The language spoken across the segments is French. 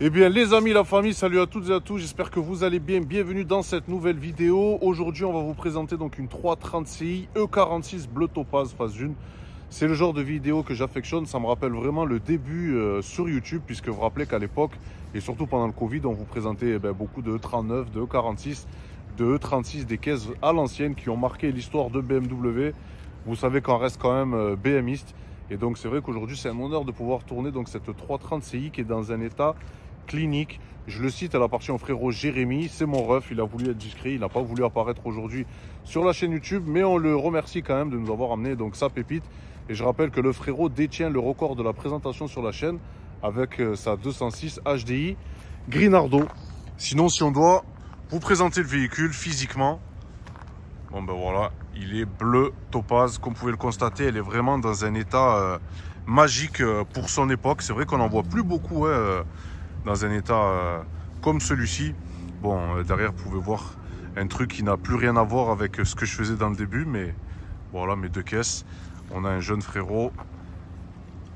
Eh bien les amis, la famille, salut à toutes et à tous, j'espère que vous allez bien, bienvenue dans cette nouvelle vidéo. Aujourd'hui on va vous présenter donc une 330 Ci E46 bleu topaz phase 1. C'est le genre de vidéo que j'affectionne, ça me rappelle vraiment le début sur YouTube, puisque vous vous rappelez qu'à l'époque, et surtout pendant le Covid, on vous présentait beaucoup de E39, de E46, de E36, des caisses à l'ancienne qui ont marqué l'histoire de BMW. Vous savez qu'on reste quand même BMiste. Et donc c'est vrai qu'aujourd'hui c'est un honneur de pouvoir tourner donc cette 330 Ci qui est dans un état clinique. Je le cite, elle appartient au frérot Jérémy, c'est mon ref, il a voulu être discret, il n'a pas voulu apparaître aujourd'hui sur la chaîne YouTube, mais on le remercie quand même de nous avoir amené donc sa pépite. Et je rappelle que le frérot détient le record de la présentation sur la chaîne avec sa 206 HDI Grinardo. Sinon, si on doit vous présenter le véhicule physiquement, bon ben voilà, il est bleu topaz, comme vous pouvez le constater, elle est vraiment dans un état magique pour son époque. C'est vrai qu'on n'en voit plus beaucoup dans un état comme celui-ci. Bon, derrière, vous pouvez voir un truc qui n'a plus rien à voir avec ce que je faisais dans le début, mais voilà, mes deux caisses. On a un jeune frérot,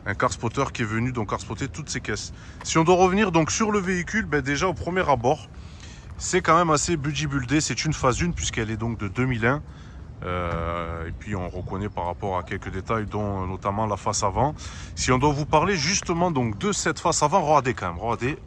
un car spotter qui est venu donc car spotter toutes ces caisses. Si on doit revenir donc sur le véhicule, ben déjà au premier abord, c'est quand même assez budget buildé. C'est une phase 1 puisqu'elle est donc de 2001. Et puis on reconnaît par rapport à quelques détails, dont notamment la face avant. Si on doit vous parler justement donc de cette face avant, regardez quand même, regardez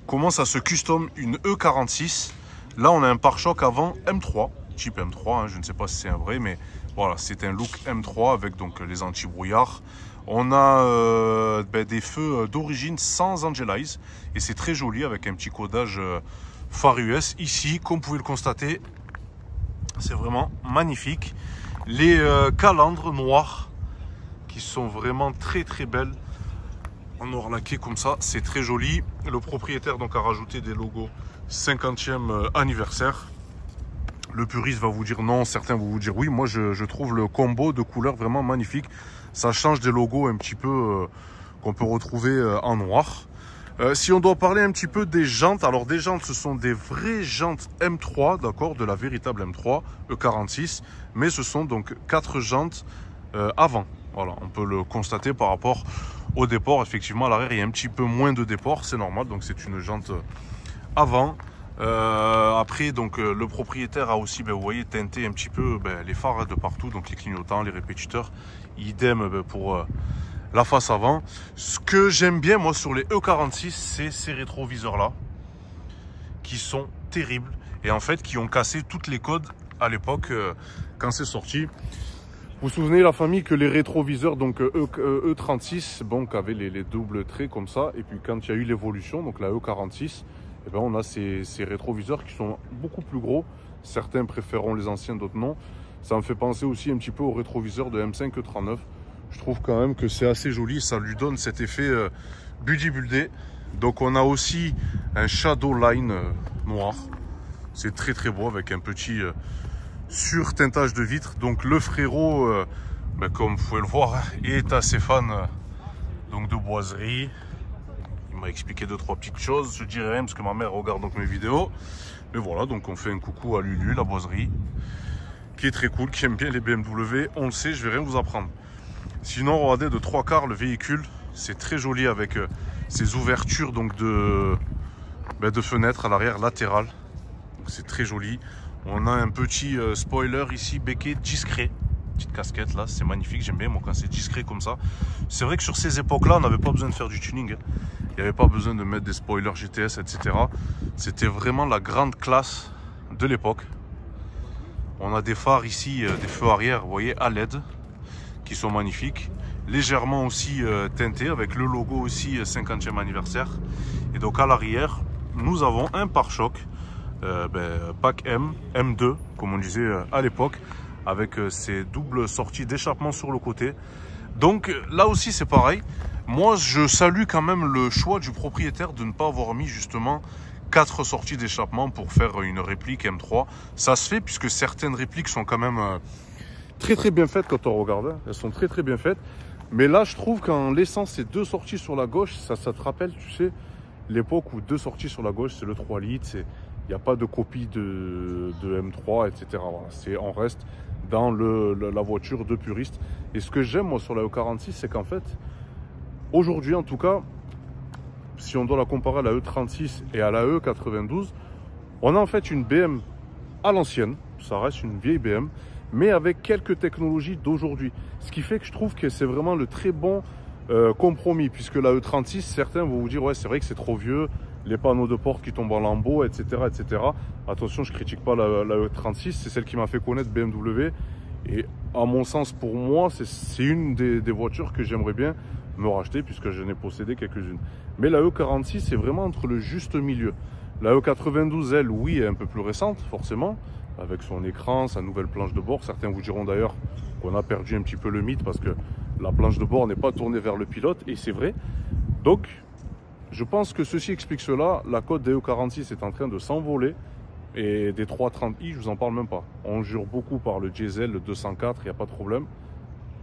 comment ça se custom une E46. Là on a un pare-choc avant M3, type M3, hein, je ne sais pas si c'est un vrai, mais voilà, c'est un look M3 avec donc les anti-brouillards. On a des feux d'origine sans Angelize et c'est très joli avec un petit codage phare US. Ici, comme vous pouvez le constater, c'est vraiment magnifique. Les calandres noirs qui sont vraiment très très belles en or laqué comme ça, c'est très joli. Le propriétaire donc a rajouté des logos 50e anniversaire. Le puriste va vous dire non, certains vont vous dire oui. Moi je trouve le combo de couleurs vraiment magnifique. Ça change des logos un petit peu qu'on peut retrouver en noir. Si on doit parler un petit peu des jantes, alors des jantes, ce sont des vraies jantes M3, d'accord, de la véritable M3 E46, mais ce sont donc 4 jantes avant. Voilà, on peut le constater par rapport au déport. Effectivement, à l'arrière, il y a un petit peu moins de déport, c'est normal, donc c'est une jante avant. Après, donc le propriétaire a aussi, vous voyez, teinté un petit peu les phares de partout, donc les clignotants, les répétiteurs, idem pour la face avant. Ce que j'aime bien moi sur les E46, c'est ces rétroviseurs là qui sont terribles et en fait qui ont cassé toutes les codes à l'époque quand c'est sorti. Vous vous souvenez la famille que les rétroviseurs donc E36 donc avaient les doubles traits comme ça, et puis quand il y a eu l'évolution donc la E46, et ben on a ces rétroviseurs qui sont beaucoup plus gros. Certains préféreront les anciens, d'autres non. Ça me fait penser aussi un petit peu aux rétroviseurs de M5 E39. Je trouve quand même que c'est assez joli, ça lui donne cet effet budget buildé. Donc on a aussi un shadow line noir. C'est très très beau avec un petit surteintage de vitres. Donc le frérot, comme vous pouvez le voir, est assez fan donc de boiserie. Il m'a expliqué 2-3 petites choses. Je dirais rien parce que ma mère regarde donc mes vidéos. Mais voilà, donc on fait un coucou à Lulu, la boiserie, qui est très cool, qui aime bien les BMW. On le sait, je vais rien vous apprendre. Sinon, regardez, de 3 quarts le véhicule, c'est très joli avec ces ouvertures donc de fenêtres à l'arrière latérale. C'est très joli. On a un petit spoiler ici, becquet discret. Petite casquette là, c'est magnifique, j'aime bien moi quand c'est discret comme ça. C'est vrai que sur ces époques-là, on n'avait pas besoin de faire du tuning. Il n'y avait pas besoin de mettre des spoilers GTS, etc. C'était vraiment la grande classe de l'époque. On a des phares ici, des feux arrière, vous voyez, à LED, qui sont magnifiques, légèrement aussi teintés avec le logo aussi 50e anniversaire. Et donc à l'arrière nous avons un pare-choc pack M, M2 comme on disait à l'époque, avec ces doubles sorties d'échappement sur le côté. Donc là aussi c'est pareil, moi je salue quand même le choix du propriétaire de ne pas avoir mis justement 4 sorties d'échappement pour faire une réplique M3. Ça se fait puisque certaines répliques sont quand même très très bien faites quand on regarde, elles sont très très bien faites. Mais là je trouve qu'en laissant ces 2 sorties sur la gauche, ça te rappelle, tu sais, l'époque où 2 sorties sur la gauche, c'est le 3 litres, il n'y a pas de copie de M3, etc. Voilà, on reste dans la voiture de puriste. Et ce que j'aime moi sur la E46, c'est qu'en fait, aujourd'hui en tout cas, si on doit la comparer à la E36 et à la E92, on a en fait une BM à l'ancienne, ça reste une vieille BM, mais avec quelques technologies d'aujourd'hui. Ce qui fait que je trouve que c'est vraiment le très bon compromis, puisque la E36, certains vont vous dire, ouais, c'est vrai que c'est trop vieux, les panneaux de porte qui tombent en lambeaux, etc., etc. Attention, je critique pas la E36, c'est celle qui m'a fait connaître BMW. Et à mon sens, pour moi, c'est une des voitures que j'aimerais bien me racheter, puisque je n'ai possédé quelques-unes. Mais la E46, c'est vraiment entre le juste milieu. La E92, elle, oui, est un peu plus récente, forcément, avec son écran, sa nouvelle planche de bord. Certains vous diront d'ailleurs qu'on a perdu un petit peu le mythe parce que la planche de bord n'est pas tournée vers le pilote, et c'est vrai. Donc, je pense que ceci explique cela. La cote des E46 est en train de s'envoler. Et des 330i, je vous en parle même pas. On jure beaucoup par le diesel, le 204, il n'y a pas de problème.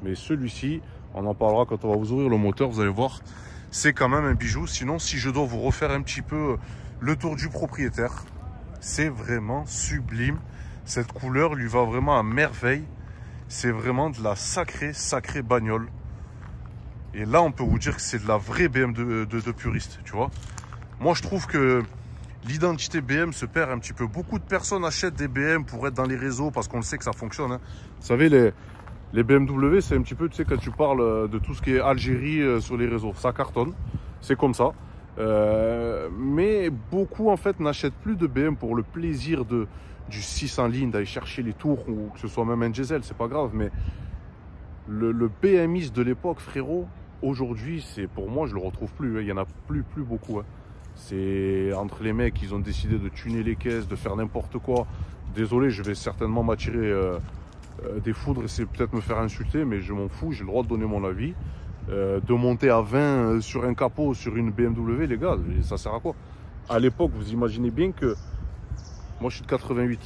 Mais celui-ci, on en parlera quand on va vous ouvrir le moteur, vous allez voir, c'est quand même un bijou. Sinon, si je dois vous refaire un petit peu le tour du propriétaire, c'est vraiment sublime. Cette couleur lui va vraiment à merveille. C'est vraiment de la sacrée bagnole. Et là, on peut vous dire que c'est de la vraie BM de puriste, tu vois. Moi, je trouve que l'identité BM se perd un petit peu. Beaucoup de personnes achètent des BM pour être dans les réseaux parce qu'on le sait que ça fonctionne. Hein. Vous savez, les BMW, c'est un petit peu, tu sais, quand tu parles de tout ce qui est Algérie sur les réseaux, ça cartonne. C'est comme ça. Mais beaucoup, en fait, n'achètent plus de BM pour le plaisir du 600 lignes, d'aller chercher les tours, ou que ce soit même un diesel, c'est pas grave. Mais le BMiste de l'époque, frérot, aujourd'hui, c'est pour moi, je le retrouve plus. Hein. Il y en a plus beaucoup. Hein. C'est entre les mecs, ils ont décidé de tuner les caisses, de faire n'importe quoi. Désolé, je vais certainement m'attirer des foudres et c'est peut-être me faire insulter, mais je m'en fous, j'ai le droit de donner mon avis. De monter à 20 sur un capot, sur une BMW, les gars, ça sert à quoi? À l'époque, vous imaginez bien que moi je suis de 88.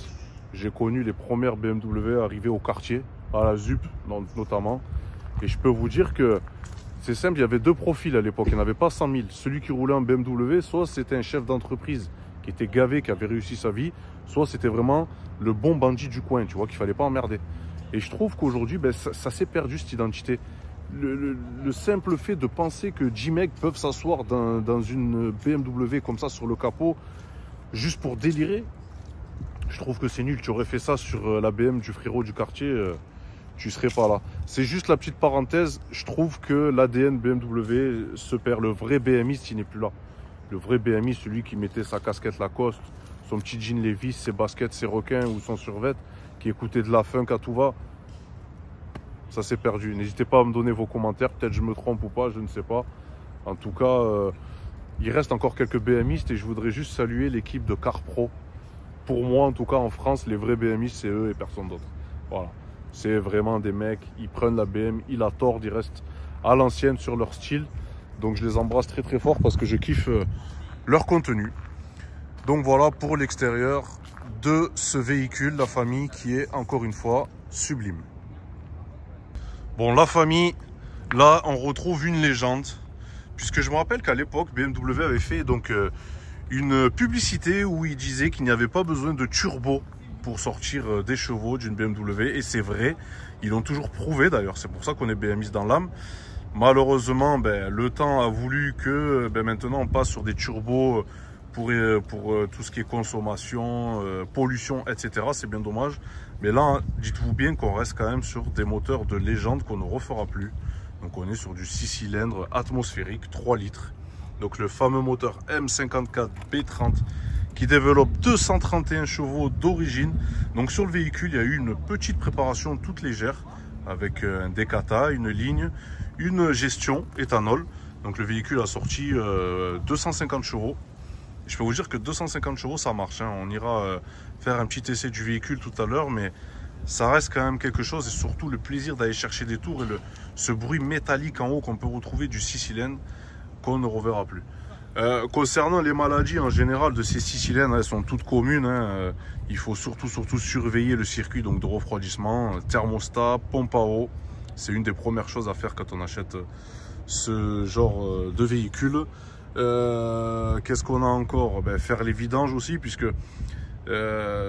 J'ai connu les premières BMW arriver au quartier, à la ZUP notamment. Et je peux vous dire que c'est simple, il y avait deux profils à l'époque, il n'y en avait pas 100 000. Celui qui roulait en BMW, soit c'était un chef d'entreprise qui était gavé, qui avait réussi sa vie, soit c'était vraiment le bon bandit du coin, tu vois, qu'il ne fallait pas emmerder. Et je trouve qu'aujourd'hui, ben, ça s'est perdu cette identité. Le simple fait de penser que 10 mecs peuvent s'asseoir dans une BMW comme ça sur le capot, juste pour délirer, je trouve que c'est nul. Tu aurais fait ça sur la BM du frérot du quartier, tu serais pas là. C'est juste la petite parenthèse, je trouve que l'ADN BMW se perd. Le vrai BMiste, il n'est plus là. Le vrai BMiste, celui qui mettait sa casquette Lacoste, son petit jean Levi's, ses baskets, ses requins ou son survêt, qui écoutait de la funk à tout va, ça s'est perdu. N'hésitez pas à me donner vos commentaires, peut-être je me trompe ou pas, je ne sais pas. En tout cas, il reste encore quelques BMistes et je voudrais juste saluer l'équipe de CarPro. Pour moi, en tout cas, en France, les vrais BMistes, c'est eux et personne d'autre. Voilà. C'est vraiment des mecs, ils prennent la BM, ils la tordent, ils restent à l'ancienne sur leur style. Donc je les embrasse très fort parce que je kiffe leur contenu. Donc voilà pour l'extérieur de ce véhicule, la famille, qui est encore une fois sublime. Bon, la famille, là on retrouve une légende. Puisque je me rappelle qu'à l'époque, BMW avait fait donc une publicité où il disait qu'il n'y avait pas besoin de turbo pour sortir des chevaux d'une BMW. Et c'est vrai, ils l'ont toujours prouvé d'ailleurs, c'est pour ça qu'on est BMiste dans l'âme. Malheureusement, ben, le temps a voulu que maintenant on passe sur des turbos pour tout ce qui est consommation, pollution, etc. C'est bien dommage. Mais là, dites-vous bien qu'on reste quand même sur des moteurs de légende qu'on ne refera plus. Donc on est sur du 6 cylindres atmosphérique, 3 litres. Donc le fameux moteur M54 B30 qui développe 231 chevaux d'origine. Donc sur le véhicule, il y a eu une petite préparation toute légère avec un décata, une ligne, une gestion éthanol. Donc le véhicule a sorti 250 chevaux. Je peux vous dire que 250 chevaux, ça marche. Hein. On ira faire un petit essai du véhicule tout à l'heure, mais ça reste quand même quelque chose. Et surtout le plaisir d'aller chercher des tours et ce bruit métallique en haut qu'on peut retrouver du 6 cylindres qu'on ne reverra plus. Concernant les maladies en général de ces 6 cylindres, elles sont toutes communes. Hein. Il faut surtout surveiller le circuit donc de refroidissement, thermostat, pompe à eau. C'est une des premières choses à faire quand on achète ce genre de véhicule. Qu'est-ce qu'on a encore? Faire les vidanges aussi, puisque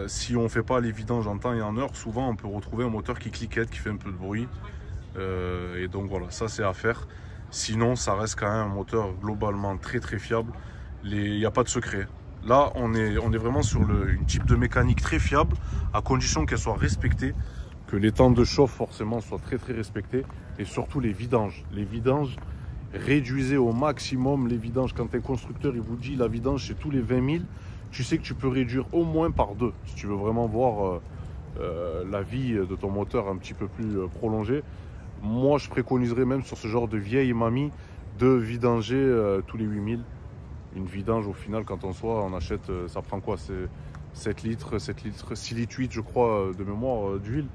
si on ne fait pas les vidanges en temps et en heure, souvent on peut retrouver un moteur qui cliquette, qui fait un peu de bruit. Et donc voilà, ça c'est à faire. Sinon, ça reste quand même un moteur globalement très très fiable. Il n'y a pas de secret. Là, on est vraiment sur une type de mécanique très fiable, à condition qu'elle soit respectée, que les temps de chauffe forcément soient très très respectés, et surtout les vidanges. Les vidanges, réduisez au maximum les vidanges. Quand un constructeur il vous dit la vidange c'est tous les 20 000, tu sais que tu peux réduire au moins par 2 si tu veux vraiment voir la vie de ton moteur un petit peu plus prolongée. Moi, je préconiserais même sur ce genre de vieille mamie de vidanger tous les 8 000. Une vidange, au final, quand on achète, ça prend quoi? C'est 7 litres, 6 litres 8, je crois, de mémoire d'huile.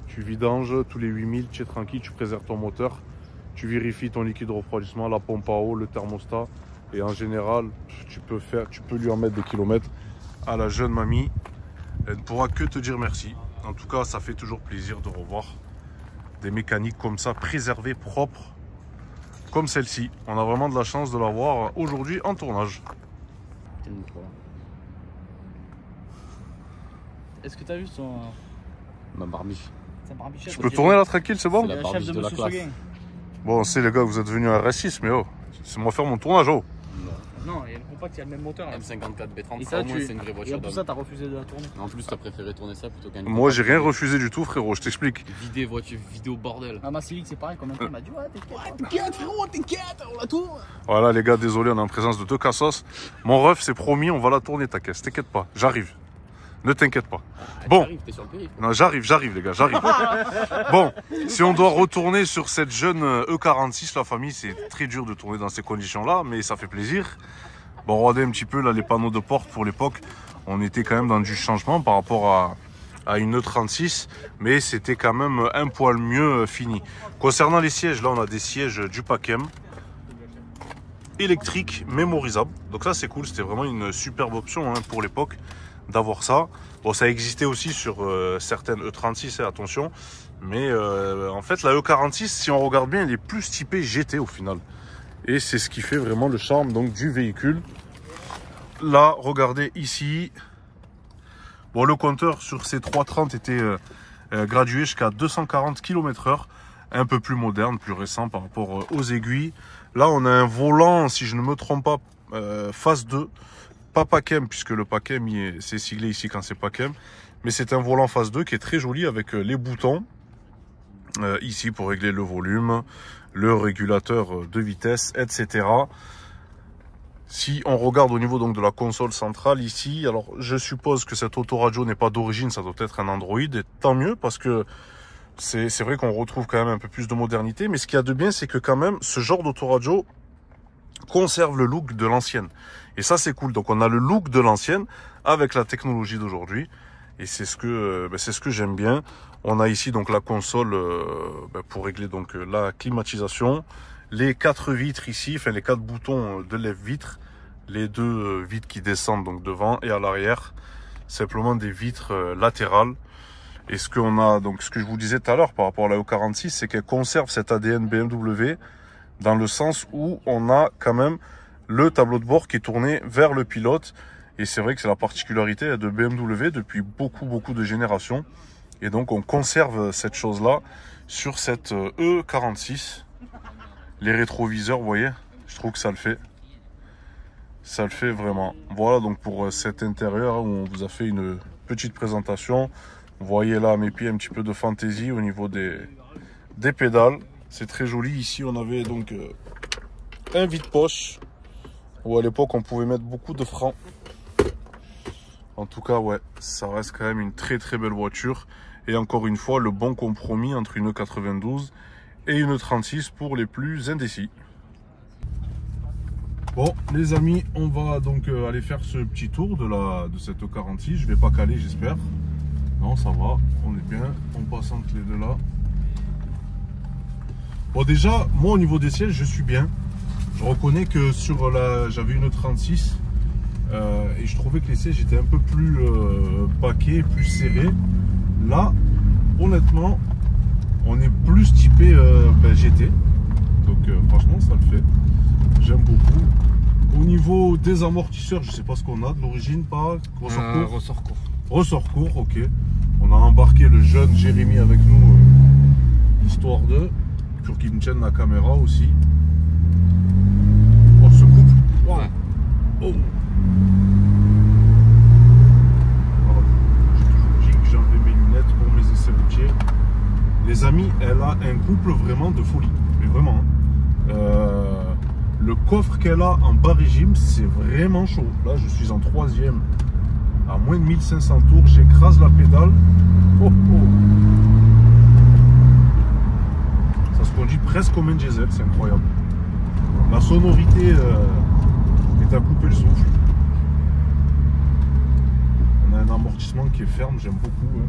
Tu vidanges tous les 8 000, tu es tranquille, tu préserves ton moteur. Tu vérifies ton liquide de refroidissement, la pompe à eau, le thermostat. Et en général, tu peux lui en mettre des kilomètres à la jeune mamie. Elle ne pourra que te dire merci. En tout cas, ça fait toujours plaisir de revoir des mécaniques comme ça, préservées, propres, comme celle-ci. On a vraiment de la chance de la voir aujourd'hui en tournage. Est-ce que tu as vu son... Ma barbiche. Je peux tourner là tranquille, c'est bon? C'est la barbiche de la classe. Bon, c'est les gars, vous êtes venus à R6, mais oh, c'est moi faire mon tournage, oh. Non, il y a le compact, il y a le même moteur. Là. M54 B30, et ça, au moins c'est une vraie voiture. Et pour ça, t'as refusé de la tourner. En plus, t'as préféré tourner ça plutôt qu'un. Moi, j'ai rien refusé du tout, frérot, je t'explique. Vidéo bordel. Ah, ma Civic, c'est pareil, combien de fois il m'a dit, ouais, t'inquiète, frérot, t'inquiète, on la tourne. Voilà, les gars, désolé, on est en présence de deux cassos. Mon ref, c'est promis, on va la tourner, ta caisse, t'inquiète pas, j'arrive. Ne t'inquiète pas. Bon, t'es sur le périph'. Non, j'arrive les gars, j'arrive. Bon, si on doit retourner sur cette jeune E46, la famille, c'est très dur de tourner dans ces conditions-là, mais ça fait plaisir. Bon, regardez un petit peu là les panneaux de porte pour l'époque. On était quand même dans du changement par rapport à une E36, mais c'était quand même un poil mieux fini. Concernant les sièges, là on a des sièges du Pacem, électriques, mémorisables. Donc ça c'est cool, c'était vraiment une superbe option hein, pour l'époque d'avoir ça. Bon, ça existait aussi sur certaines E36, attention. Mais en fait, la E46, si on regarde bien, elle est plus typée GT au final. Et c'est ce qui fait vraiment le charme donc, du véhicule. Là, regardez ici. Bon, le compteur sur ces 330 était gradué jusqu'à 240 km/h. Un peu plus moderne, plus récent par rapport aux aiguilles. Là, on a un volant, si je ne me trompe pas, phase 2. Pas Pacem, puisque le Pacem c'est siglé ici quand c'est Pacem, mais c'est un volant phase 2 qui est très joli avec les boutons ici pour régler le volume, le régulateur de vitesse, etc. Si on regarde au niveau donc de la console centrale ici, alors je suppose que cette autoradio n'est pas d'origine, ça doit être un Android, et tant mieux parce que c'est vrai qu'on retrouve quand même un peu plus de modernité, mais ce qu'il y a de bien, c'est que quand même ce genre d'autoradio conserve le look de l'ancienne. Et ça, c'est cool. Donc, on a le look de l'ancienne avec la technologie d'aujourd'hui. Et c'est ce que j'aime bien. On a ici donc la console pour régler donc la climatisation. Les 4 vitres ici, enfin les 4 boutons de lève-vitres. Les 2 vitres qui descendent donc devant et à l'arrière. Simplement des vitres latérales. Et ce qu'on a, donc ce que je vous disais tout à l'heure par rapport à la E46, c'est qu'elle conserve cet ADN BMW dans le sens où on a quand même le tableau de bord qui est tourné vers le pilote. Et c'est vrai que c'est la particularité de BMW depuis beaucoup de générations. Et donc on conserve cette chose-là sur cette E46. Les rétroviseurs, vous voyez, je trouve que ça le fait. Ça le fait vraiment. Voilà donc pour cet intérieur où on vous a fait une petite présentation. Vous voyez là à mes pieds un petit peu de fantaisie au niveau des pédales. C'est très joli. Ici on avait donc un vide-poche. Où à l'époque on pouvait mettre beaucoup de francs. En tout cas ouais, ça reste quand même une très belle voiture. Et encore une fois, le bon compromis entre une E92 et une E36 pour les plus indécis. Bon les amis, on va donc aller faire ce petit tour de cette E46. Je vais pas caler, j'espère. Non, ça va, on est bien. On passe entre les deux là. Bon déjà, moi au niveau des sièges, je suis bien. Je reconnais que sur j'avais une 36 et je trouvais que les sièges étaient un peu plus paquets, plus serrés. Là, honnêtement, on est plus typé GT. Donc franchement, ça le fait. J'aime beaucoup. Au niveau des amortisseurs, je sais pas ce qu'on a de l'origine, pas ressort court. Ressort court. Ressort court, ok. On a embarqué le jeune Jérémy avec nous, histoire de, pour qu'il me tienne la caméra aussi. Wow. Ouais. Oh. Voilà. J'ai toujours dit que j'enlevais mes lunettes pour mes essais routiers. Les amis, elle a un couple vraiment de folie. Mais vraiment. Le coffre qu'elle a en bas régime, c'est vraiment chaud. Là, je suis en 3e. À moins de 1500 tours, j'écrase la pédale. Oh, oh. Ça se conduit presque comme un diesel, c'est incroyable. La sonorité est à couper le souffle. On a un amortissement qui est ferme, j'aime beaucoup. Hein.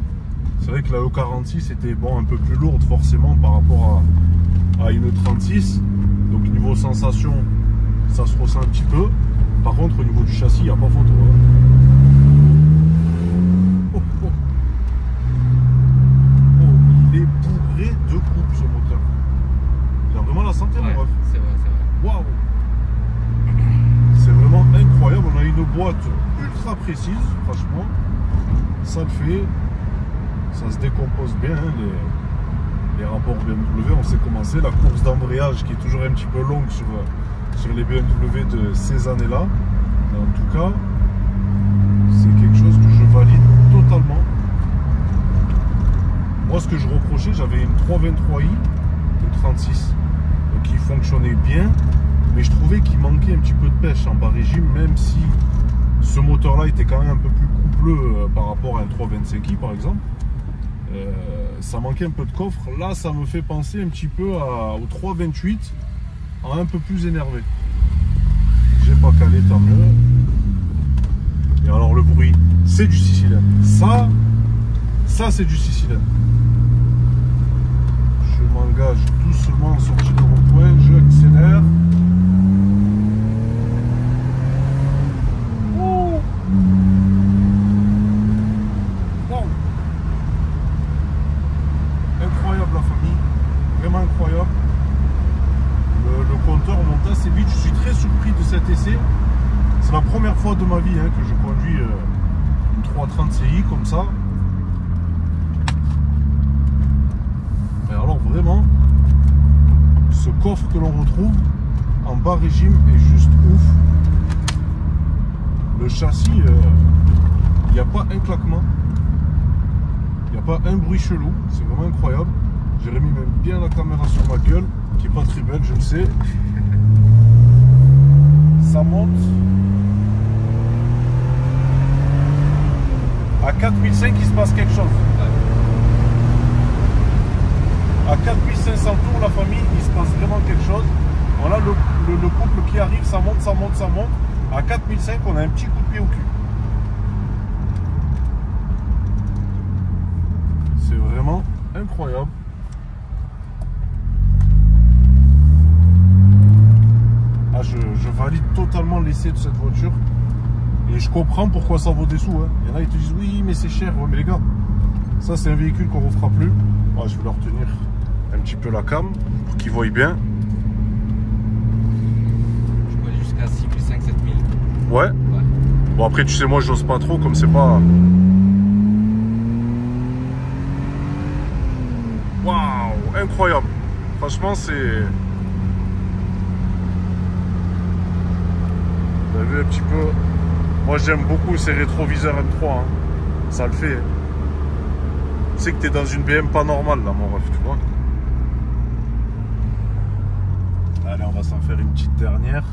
C'est vrai que la E46 était bon, un peu plus lourde forcément par rapport à une E36. Donc niveau sensation, ça se ressent un petit peu. Par contre, au niveau du châssis, il n'y a pas photo. Hein. Oh, oh. Oh, il est bourré de coupe ce moteur. Il a vraiment la santé, Ouais, mon ref. c'est vrai, c'est vrai. Waouh! C'est vraiment incroyable. On a une boîte ultra précise, franchement. Ça le fait. Ça se décompose bien, hein, les rapports BMW. On sait comment c'est. La course d'embrayage qui est toujours un petit peu longue sur les BMW de ces années-là. Mais en tout cas, c'est quelque chose que je valide totalement. Moi, ce que je reprochais, j'avais une 323i, une 36, donc qui fonctionnait bien, mais je trouvais qu'il manquait un petit peu de pêche en bas régime, même si ce moteur-là était quand même un peu plus coupleux par rapport à un 325i par exemple. Ça manquait un peu de coffre. Là, ça me fait penser un petit peu au 328, un peu plus énervé. J'ai pas calé, tant mieux. Et alors le bruit, c'est du 6 cylindres. Ça c'est du 6 cylindres. Je m'engage doucement en sortie de rond-point, je accélère. Oh. Wow. Incroyable la famille, vraiment incroyable. Le compteur monte assez vite, je suis très surpris de cet essai. C'est la première fois de ma vie hein, que je conduis une 330 CI comme ça. Et alors vraiment, ce coffre que l'on retrouve en bas régime est juste ouf. Le châssis, il n'y a pas un claquement, il n'y a pas un bruit chelou, c'est vraiment incroyable. J'ai remis même bien la caméra sur ma gueule, qui est pas très belle, je le sais. Ça monte à 4005, il se passe quelque chose. À 4500 tours, la famille, il se passe vraiment quelque chose. Voilà le couple qui arrive, ça monte, ça monte, ça monte. À 4005, on a un petit coup de pied au cul. C'est vraiment incroyable. Ah, je valide totalement l'essai de cette voiture. Et je comprends pourquoi ça vaut des sous. Hein. Il y en a qui te disent oui, mais c'est cher. Ouais, mais les gars, ça c'est un véhicule qu'on ne refera plus. Ouais, je vais leur tenir un petit peu la cam pour qu'ils voient bien. Je peux aller jusqu'à 6500, 7000. Ouais. Ouais. Bon, après, tu sais, moi, j'ose pas trop, comme c'est pas... Waouh, incroyable. Franchement, c'est... Vous avez vu un petit peu... Moi, j'aime beaucoup ces rétroviseurs M3. Hein. Ça le fait. Tu sais que t'es dans une BM pas normale, là, mon ref, tu vois. Allez, on va s'en faire une petite dernière.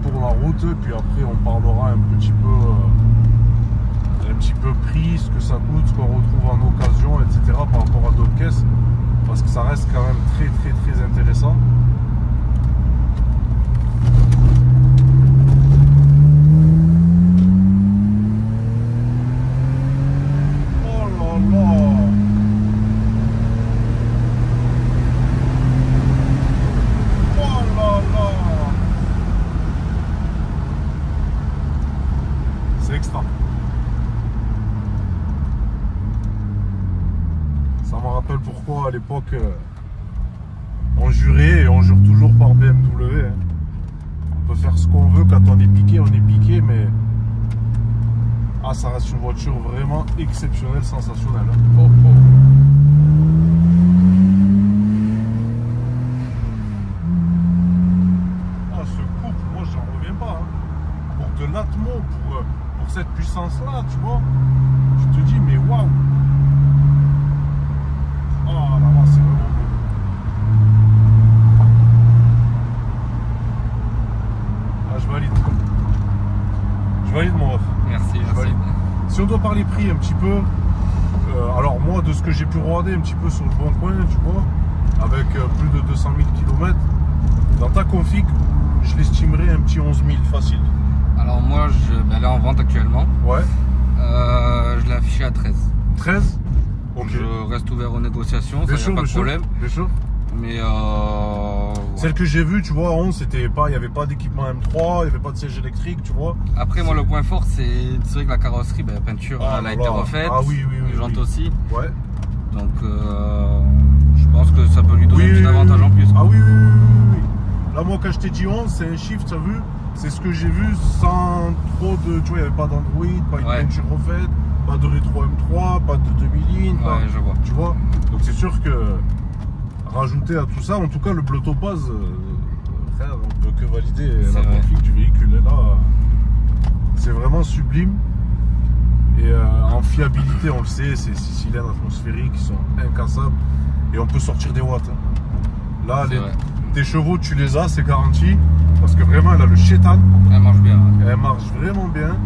Pour la route, puis après on parlera un petit peu prix, ce que ça coûte, ce qu'on retrouve en occasion, etc. par rapport à d'autres caisses, parce que ça reste quand même très intéressant. Oh là là! Oh là là! C'est extra. Ça me rappelle pourquoi à l'époque on jurait et on jure toujours par BMW. Hein. On peut faire ce qu'on veut, quand on est piqué, mais ah, ça reste une voiture vraiment exceptionnelle, sensationnelle. Hein. Oh, oh. de l'atmo pour cette puissance-là, tu vois. Tu te dis, mais waouh! Oh là là, c'est vraiment beau. Ah, je valide. Je valide mon ref. Merci, merci. Si on doit parler prix un petit peu, alors moi, de ce que j'ai pu regarder un petit peu sur le bon coin, tu vois, avec plus de 200 000 km, dans ta config, je l'estimerais un petit 11 000 facile. Alors moi, elle est en vente actuellement. Ouais. Je l'ai affiché à 13. 13. Ok. Je reste ouvert aux négociations, ça Bien n'y a pas de sûr, problème. bien sûr. Mais Celle que j'ai vue, tu vois, à 11, c'était pas, il n'y avait pas d'équipement M3, il n'y avait pas de siège électrique, tu vois. après, moi, le point fort, c'est vrai que la carrosserie, la peinture, elle a été refaite. Ah oui, oui, oui. Les jantes oui. aussi. Ouais. Donc, je pense que ça peut lui donner un petit avantage en plus. Ah oui, oui, oui, oui, oui. Là, moi, quand je t'ai dit 11, c'est un chiffre, tu as vu, c'est ce que j'ai vu sans trop de. Tu vois, il n'y avait pas d'Android, pas une peinture refaite, pas de rétro M3, pas de demi-ligne. Ouais, je vois. Tu vois. Donc, c'est sûr que rajouter à tout ça, en tout cas, le bleu topaz, frère, on peut que valider la config du véhicule. Et là, c'est vraiment sublime. Et en fiabilité, on le sait, c'est 6 cylindres atmosphériques qui sont incassables. Et on peut sortir des watts. Hein. Là, tes chevaux, tu les as, c'est garanti. Parce que vraiment, elle a le chétan. Elle marche bien. Ouais. Elle marche vraiment bien.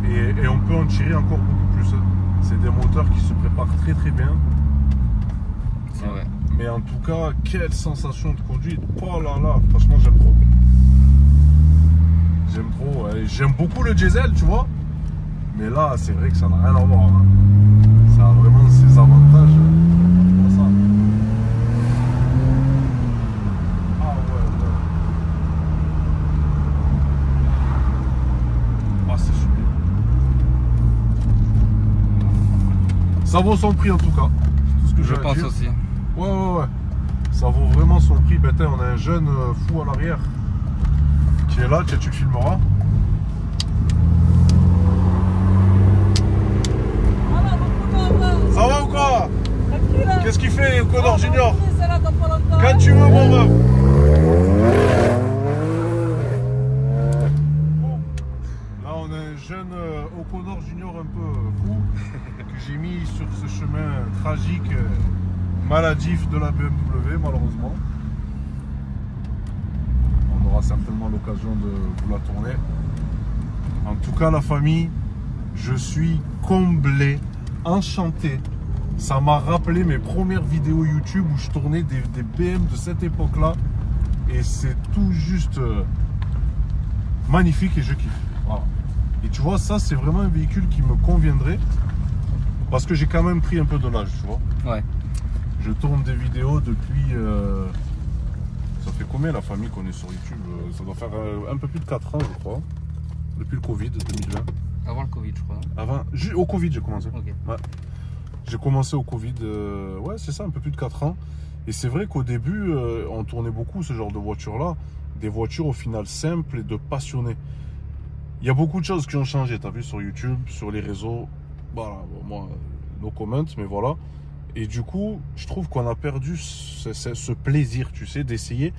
Et on peut en tirer encore beaucoup plus. Hein. C'est des moteurs qui se préparent très très bien. C'est vrai. Mais en tout cas, quelle sensation de conduite. Oh là là, franchement, j'aime trop. J'aime trop. J'aime beaucoup le diesel, tu vois. Mais là, c'est vrai que ça n'a rien à voir. Hein. Ça a vraiment ses avantages. Comme ça. Ah ouais, ouais. Ah, c'est super. Ça vaut son prix en tout cas. Tout ce que Je pense aussi. Ouais, ouais, ouais. Ça vaut vraiment son prix. Ben, on a un jeune fou à l'arrière qui est là. Tiens, tu le filmeras. Ça va ou quoi? Qu'est-ce qu'il fait, Connor Junior? Quand tu veux, mon ref. Bon, là on a un jeune O'Connor Junior un peu fou que j'ai mis sur ce chemin tragique, maladif de la BMW, malheureusement. On aura certainement l'occasion de vous la tourner. En tout cas, la famille, je suis comblé, enchanté. Ça m'a rappelé mes premières vidéos YouTube où je tournais des BM de cette époque-là. Et c'est tout juste magnifique et je kiffe. Voilà. Et tu vois, ça, c'est vraiment un véhicule qui me conviendrait. Parce que j'ai quand même pris un peu de l'âge, tu vois. Ouais. Je tourne des vidéos depuis... ça fait combien la famille qu'on est sur YouTube? Ça doit faire un peu plus de 4 ans, je crois. Depuis le Covid 2020. Avant le Covid, je crois. Avant, au Covid, j'ai commencé. Ok. Ouais. J'ai commencé au Covid, ouais, c'est ça, un peu plus de 4 ans. Et c'est vrai qu'au début, on tournait beaucoup ce genre de voitures-là. Des voitures au final simples et de passionnés. Il y a beaucoup de choses qui ont changé, tu as vu, sur YouTube, sur les réseaux. Voilà, bon, moi, no comment, mais voilà. Et du coup, je trouve qu'on a perdu ce plaisir, tu sais, d'essayer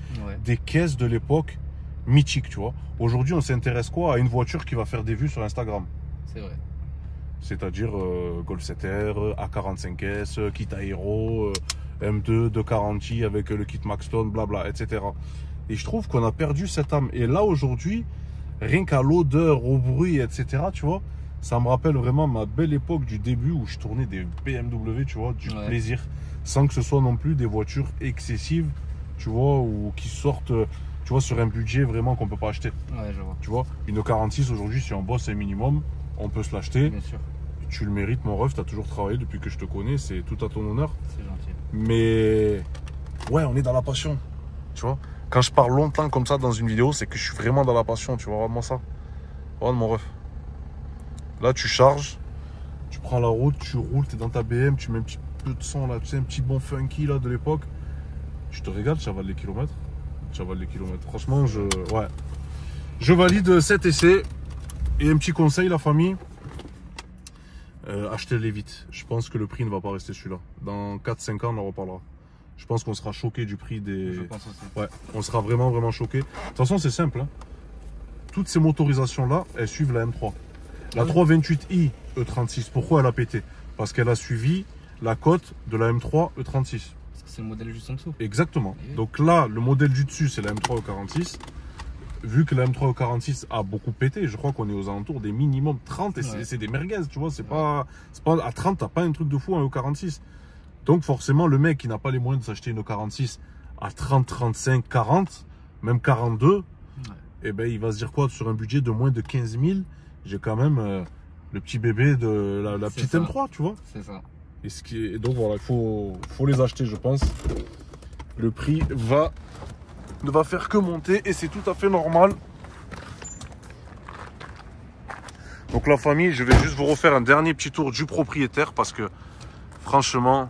des caisses de l'époque mythiques, tu vois. Aujourd'hui, on s'intéresse quoi? À une voiture qui va faire des vues sur Instagram. C'est vrai. C'est-à-dire Golf 7R, A45S, kit aéro, M2, 240i avec le kit Maxton, blabla, etc. Et je trouve qu'on a perdu cette âme. Et là, aujourd'hui, rien qu'à l'odeur, au bruit, etc., tu vois, ça me rappelle vraiment ma belle époque du début où je tournais des BMW, tu vois, du plaisir, sans que ce soit non plus des voitures excessives, tu vois, ou qui sortent, tu vois, sur un budget vraiment qu'on peut pas acheter. Ouais, je vois. Tu vois, une 46 aujourd'hui, si on bosse un minimum, on peut se l'acheter. Bien sûr. Tu le mérites, mon ref, tu as toujours travaillé depuis que je te connais, c'est tout à ton honneur. C'est gentil. Mais ouais, on est dans la passion, tu vois. Quand je parle longtemps comme ça dans une vidéo, c'est que je suis vraiment dans la passion, tu vois, regarde-moi ça. Regarde mon ref. Là, tu charges, tu prends la route, tu roules, tu es dans ta BM, tu mets un petit peu de son là, tu sais, un petit bon funky là de l'époque. Tu te régales, tu avales les kilomètres. Tu avales les kilomètres. Franchement, je valide cet essai. Et un petit conseil, la famille, achetez-les vite. Je pense que le prix ne va pas rester celui-là. Dans 4-5 ans, on en reparlera. Je pense qu'on sera choqué du prix des... Je pense aussi. Ouais, on sera vraiment choqué. De toute façon, c'est simple. Hein. toutes ces motorisations-là, elles suivent la M3. La 328i E36, pourquoi elle a pété? Parce qu'elle a suivi la cote de la M3 E36. Parce que c'est le modèle juste en dessous. Exactement. Donc là, le modèle du dessus, c'est la M3 E46. Vu que la M3 E46 a beaucoup pété, je crois qu'on est aux alentours des minimum 30 et c'est des merguez, tu vois. C'est pas à 30, t'as pas un truc de fou un E46. Donc forcément, le mec qui n'a pas les moyens de s'acheter une E46 à 30, 35, 40, même 42, et ben il va se dire quoi, sur un budget de moins de 15 000, j'ai quand même le petit bébé de la petite ça. M3, tu vois. C'est ça. Et donc voilà, il faut les acheter, je pense. Le prix ne va faire que monter et c'est tout à fait normal. Donc la famille, je vais juste vous refaire un dernier petit tour du propriétaire parce que franchement,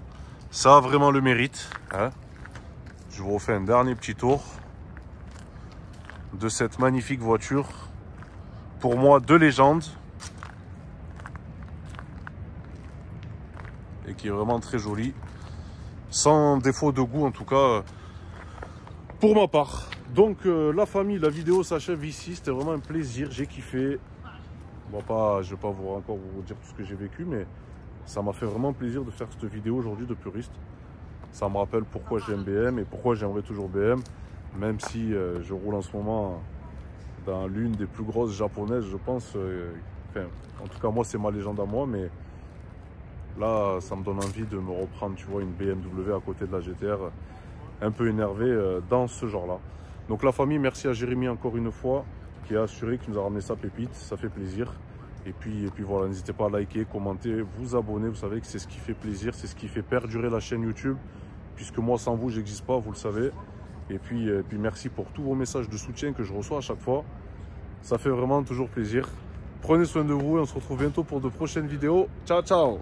ça a vraiment le mérite. Hein. Je vous refais un dernier petit tour de cette magnifique voiture. Pour moi, de légende. Et qui est vraiment très jolie. Sans défaut de goût en tout cas, pour ma part. Donc la famille, la vidéo s'achève ici. C'était vraiment un plaisir, j'ai kiffé. Bon, je ne vais pas encore vous dire tout ce que j'ai vécu, mais ça m'a fait vraiment plaisir de faire cette vidéo aujourd'hui de puriste. Ça me rappelle pourquoi j'aime BM et pourquoi j'aimerais toujours BM. Même si je roule en ce moment dans l'une des plus grosses japonaises, je pense. Enfin, en tout cas, moi, c'est ma légende à moi, mais là, ça me donne envie de me reprendre, tu vois, une BMW à côté de la GTR, un peu énervé dans ce genre-là. Donc la famille, merci à Jérémy encore une fois, qui a assuré, qui nous a ramené sa pépite, ça fait plaisir. Et puis voilà, n'hésitez pas à liker, commenter, vous abonner, vous savez que c'est ce qui fait plaisir, c'est ce qui fait perdurer la chaîne YouTube, puisque moi sans vous, j'existe pas, vous le savez. Et puis merci pour tous vos messages de soutien que je reçois à chaque fois. Ça fait vraiment toujours plaisir. Prenez soin de vous et on se retrouve bientôt pour de prochaines vidéos. Ciao, ciao!